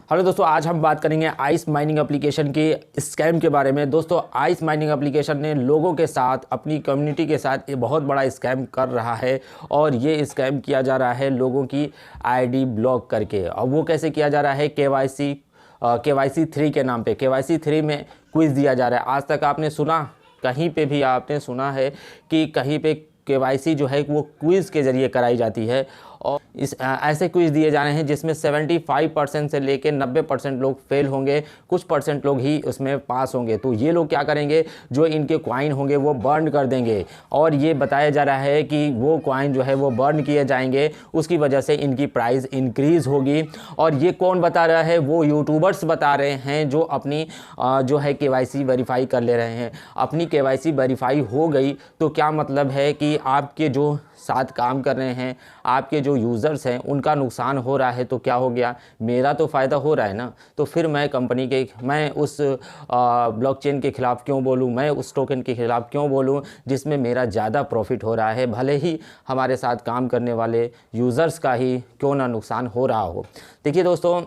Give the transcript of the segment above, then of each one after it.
Hello दोस्तों, आज हम बात करेंगे आइस माइनिंग एप्लीकेशन के स्कैम के बारे में। दोस्तों, आइस माइनिंग एप्लीकेशन ने लोगों के साथ, अपनी कम्युनिटी के साथ एक बहुत बड़ा स्कैम कर रहा है और ये स्कैम किया जा रहा है लोगों की आईडी ब्लॉक करके। और वो कैसे किया जा रहा है? KYC 3 के नाम पे। KYC 3 में क्विज़ दिया जा रहा है। आज तक आपने सुना, कहीं पे भी आपने सुना है कि कहीं पे KYC जो है वो क्विज़ के ज़रिए कराई जाती है? और ऐसे क्विज़ दिए जा रहे हैं जिसमें 75% से लेकर 90% लोग फेल होंगे, कुछ परसेंट लोग ही उसमें पास होंगे। तो ये लोग क्या करेंगे, जो इनके कॉइन होंगे वो बर्न कर देंगे। और ये बताया जा रहा है कि वो कॉइन जो है वो बर्न किए जाएंगे, उसकी वजह से इनकी प्राइस इंक्रीज़ होगी। और ये कौन बता रहा है? वो यूट्यूबर्स बता रहे हैं जो अपनी जो है KYC वेरीफाई कर ले रहे हैं। अपनी KYC वेरीफाई हो गई तो क्या मतलब है कि आपके जो साथ काम कर रहे हैं, आपके जो यूज़र्स हैं, उनका नुकसान हो रहा है। तो क्या हो गया? मेरा तो फ़ायदा हो रहा है ना। तो फिर मैं उस ब्लॉकचेन के ख़िलाफ़ क्यों बोलूँ? मैं उस टोकन के ख़िलाफ़ क्यों बोलूँ जिसमें मेरा ज़्यादा प्रॉफिट हो रहा है? भले ही हमारे साथ काम करने वाले यूज़र्स का ही क्यों ना नुकसान हो रहा हो। देखिए दोस्तों,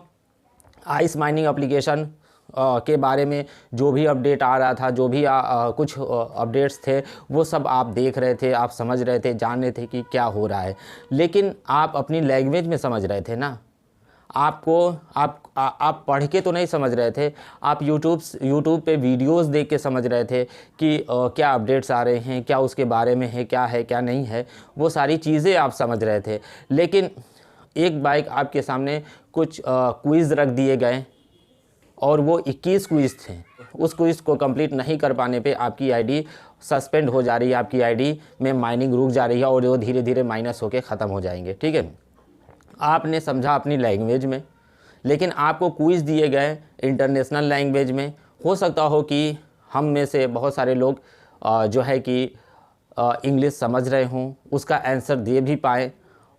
आइस माइनिंग एप्लीकेशन के बारे में जो भी अपडेट आ रहा था, जो भी कुछ अपडेट्स थे, वो सब आप देख रहे थे, आप समझ रहे थे, जान रहे थे कि क्या हो रहा है। लेकिन आप अपनी लैंग्वेज में समझ रहे थे ना। आप पढ़ के तो नहीं समझ रहे थे, आप यूट्यूब पे वीडियोस देख के समझ रहे थे कि क्या अपडेट्स आ रहे हैं, क्या उसके बारे में है, क्या नहीं है। वो सारी चीज़ें आप समझ रहे थे। लेकिन एक बाइक आपके सामने कुछ क्विज़ रख दिए गए और वो 21 क्विज़ थे। उस क्विज़ को कंप्लीट नहीं कर पाने पे आपकी आईडी सस्पेंड हो जा रही है, आपकी आईडी में माइनिंग रुक जा रही है और वो धीरे धीरे माइनस होके ख़त्म हो जाएंगे। ठीक है, आपने समझा अपनी लैंग्वेज में, लेकिन आपको क्विज़ दिए गए इंटरनेशनल लैंग्वेज में। हो सकता हो कि हम में से बहुत सारे लोग जो है कि इंग्लिश समझ रहे हों, उसका आंसर दे भी पाएँ।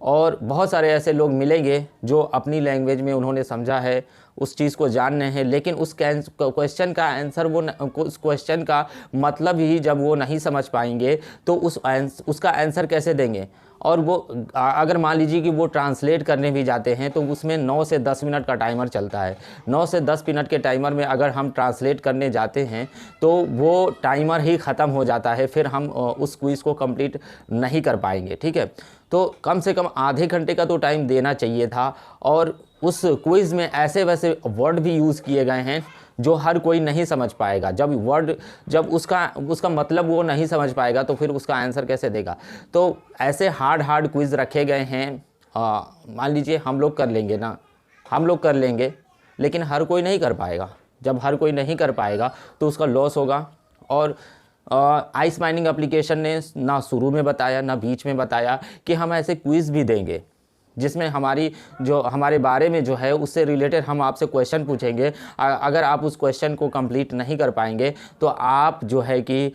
और बहुत सारे ऐसे लोग मिलेंगे जो अपनी लैंग्वेज में उन्होंने समझा है, उस चीज़ को जान रहे हैं, लेकिन उस क्वेश्चन का आंसर उस क्वेश्चन का मतलब ही जब वो नहीं समझ पाएंगे तो उसका आंसर कैसे देंगे? और वो अगर मान लीजिए कि वो ट्रांसलेट करने भी जाते हैं तो उसमें 9 से 10 मिनट का टाइमर चलता है। 9 से 10 मिनट के टाइमर में अगर हम ट्रांसलेट करने जाते हैं तो वो टाइमर ही ख़त्म हो जाता है, फिर हम उस क्विज़ को कंप्लीट नहीं कर पाएंगे। ठीक है, तो कम से कम आधे घंटे का तो टाइम देना चाहिए था। और उस क्विज़ में ऐसे वैसे वर्ड भी यूज़ किए गए हैं जो हर कोई नहीं समझ पाएगा। जब उसका मतलब वो नहीं समझ पाएगा तो फिर उसका आंसर कैसे देगा? तो ऐसे हार्ड क्विज़ रखे गए हैं। मान लीजिए हम लोग कर लेंगे ना, हम लोग कर लेंगे, लेकिन हर कोई नहीं कर पाएगा। जब हर कोई नहीं कर पाएगा तो उसका लॉस होगा। और आइस माइनिंग एप्लीकेशन ने ना शुरू में बताया ना बीच में बताया कि हम ऐसे क्विज़ भी देंगे जिसमें हमारे बारे में जो है उससे रिलेटेड हम आपसे क्वेश्चन पूछेंगे। अगर आप उस क्वेश्चन को कंप्लीट नहीं कर पाएंगे तो आप जो है कि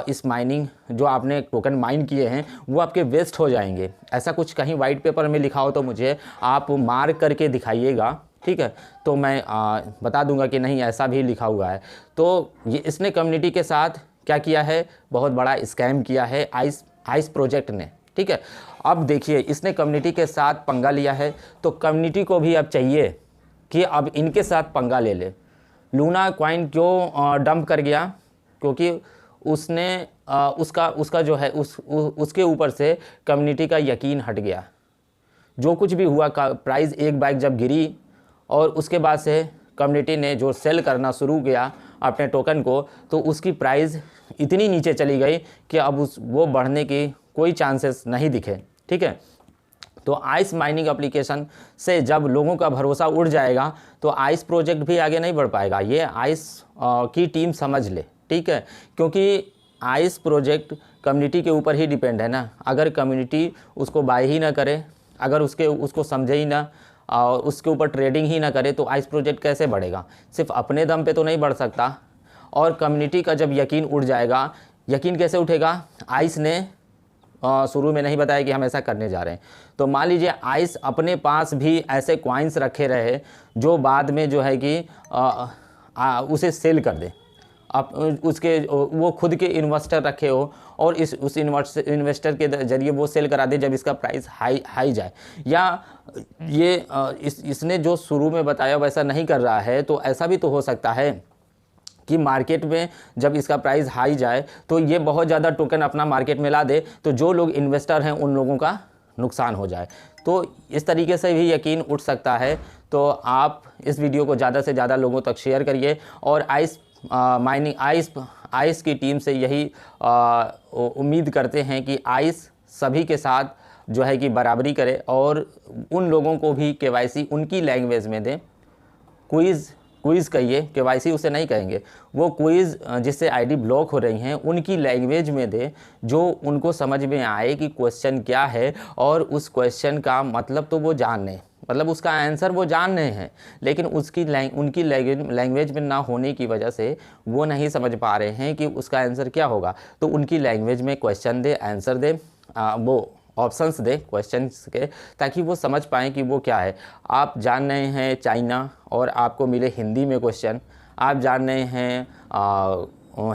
इस माइनिंग जो आपने टोकन माइन किए हैं वो आपके वेस्ट हो जाएंगे। ऐसा कुछ कहीं वाइट पेपर में लिखा हो तो मुझे आप मार्क करके दिखाइएगा। ठीक है, तो मैं बता दूंगा कि नहीं, ऐसा भी लिखा हुआ है। तो ये इसने कम्युनिटी के साथ क्या किया है? बहुत बड़ा स्कैम किया है आइस प्रोजेक्ट ने। ठीक है, अब देखिए, इसने कम्युनिटी के साथ पंगा लिया है तो कम्युनिटी को भी अब चाहिए कि अब इनके साथ पंगा ले ले। लूना कॉइन क्यों डंप कर गया? क्योंकि उसने उसका जो है उसके ऊपर से कम्युनिटी का यकीन हट गया। जो कुछ भी हुआ, प्राइस एक बाइक जब गिरी और उसके बाद से कम्युनिटी ने जो सेल करना शुरू किया अपने टोकन को, तो उसकी प्राइस इतनी नीचे चली गई कि अब वो बढ़ने की कोई चांसेस नहीं दिखे। ठीक है, तो आइस माइनिंग एप्लीकेशन से जब लोगों का भरोसा उड़ जाएगा तो आइस प्रोजेक्ट भी आगे नहीं बढ़ पाएगा। ये आइस की टीम समझ ले। ठीक है, क्योंकि आइस प्रोजेक्ट कम्युनिटी के ऊपर ही डिपेंड है ना। अगर कम्युनिटी उसको बाय ही ना करे, अगर उसको समझे ही ना और उसके ऊपर ट्रेडिंग ही ना करे तो आइस प्रोजेक्ट कैसे बढ़ेगा? सिर्फ अपने दम पे तो नहीं बढ़ सकता। और कम्युनिटी का जब यकीन उड़ जाएगा, यकीन कैसे उठेगा? आइस ने शुरू में नहीं बताया कि हम ऐसा करने जा रहे हैं। तो मान लीजिए आइस अपने पास भी ऐसे कॉइन्स रखे रहे जो बाद में जो है कि उसे सेल कर दे। उसके वो खुद के इन्वेस्टर रखे हो और उस इन्वेस्टर के जरिए वो सेल करा दे जब इसका प्राइस हाई जाए, या ये इसने जो शुरू में बताया वैसा नहीं कर रहा है, तो ऐसा भी तो हो सकता है कि मार्केट में जब इसका प्राइस हाई जाए तो ये बहुत ज़्यादा टोकन अपना मार्केट में ला दे, तो जो लोग इन्वेस्टर हैं उन लोगों का नुकसान हो जाए। तो इस तरीके से भी यकीन उठ सकता है। तो आप इस वीडियो को ज़्यादा से ज़्यादा लोगों तक शेयर करिए और आइस की टीम से यही उम्मीद करते हैं कि आइस सभी के साथ जो है कि बराबरी करे और उन लोगों को भी केवाईसी उनकी लैंग्वेज में दें। क्विज़ कहिए, केवाईसी उसे नहीं कहेंगे, वो क्विज़ जिससे आईडी ब्लॉक हो रही हैं उनकी लैंग्वेज में दे, जो उनको समझ में आए कि क्वेश्चन क्या है और उस क्वेश्चन का मतलब तो वो जान लें, मतलब उसका आंसर वो जान रहे हैं, लेकिन उनकी लैंग्वेज में ना होने की वजह से वो नहीं समझ पा रहे हैं कि उसका आंसर क्या होगा। तो उनकी लैंग्वेज में क्वेश्चन दे, आंसर दे, वो ऑप्शंस दे क्वेश्चंस के, ताकि वो समझ पाएँ कि वो क्या है। आप जान रहे हैं चाइना और आपको मिले हिंदी में क्वेश्चन, आप जान रहे हैं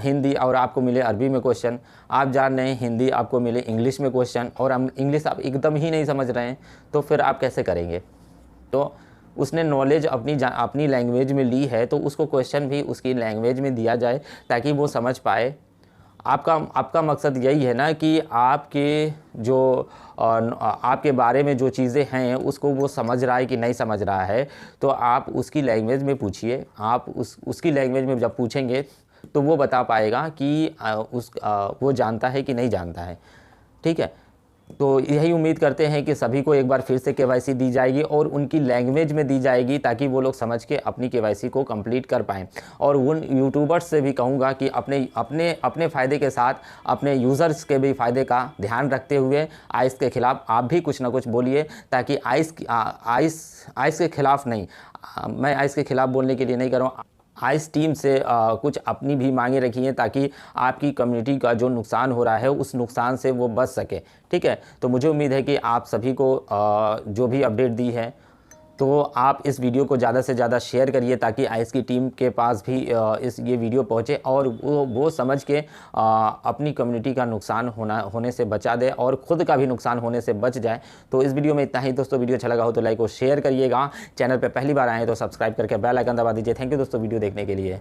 हिंदी और आपको मिले अरबी में क्वेश्चन, आप जान रहे हैं हिंदी आपको मिले इंग्लिश में क्वेश्चन और हम इंग्लिश आप एकदम ही नहीं समझ रहे हैं, तो फिर आप कैसे करेंगे। तो उसने नॉलेज अपनी लैंग्वेज में ली है, तो उसको क्वेश्चन भी उसकी लैंग्वेज में दिया जाए ताकि वो समझ पाए। आपका मकसद यही है ना कि आपके बारे में जो चीज़ें हैं उसको वो समझ रहा है कि नहीं समझ रहा है, तो आप उसकी लैंग्वेज में पूछिए। आप उसकी लैंग्वेज में जब पूछेंगे तो वो बता पाएगा कि वो जानता है कि नहीं जानता है। ठीक है, तो यही उम्मीद करते हैं कि सभी को एक बार फिर से केवाईसी दी जाएगी और उनकी लैंग्वेज में दी जाएगी ताकि वो लोग समझ के अपनी केवाईसी को कंप्लीट कर पाएँ। और उन यूट्यूबर्स से भी कहूँगा कि अपने फ़ायदे के साथ अपने यूज़र्स के भी फ़ायदे का ध्यान रखते हुए आइस के ख़िलाफ़ आप भी कुछ ना कुछ बोलिए, ताकि आइस के ख़िलाफ़ नहीं, मैं आइस के ख़िलाफ़ बोलने के लिए नहीं कर रहा हूँ, आइस टीम से कुछ अपनी भी मांगे रखिए ताकि आपकी कम्युनिटी का जो नुकसान हो रहा है उस नुकसान से वो बच सके। ठीक है, तो मुझे उम्मीद है कि आप सभी को जो भी अपडेट दी है, तो आप इस वीडियो को ज़्यादा से ज़्यादा शेयर करिए ताकि आइस की टीम के पास भी ये वीडियो पहुँचे और वो समझ के अपनी कम्युनिटी का नुकसान होने से बचा दे और ख़ुद का भी नुकसान होने से बच जाए। तो इस वीडियो में इतना ही दोस्तों। वीडियो अच्छा लगा हो तो लाइक और शेयर करिएगा। चैनल पर पहली बार आए तो सब्सक्राइब करके बेल आइकन दबा दीजिए। थैंक यू दोस्तों वीडियो देखने के लिए।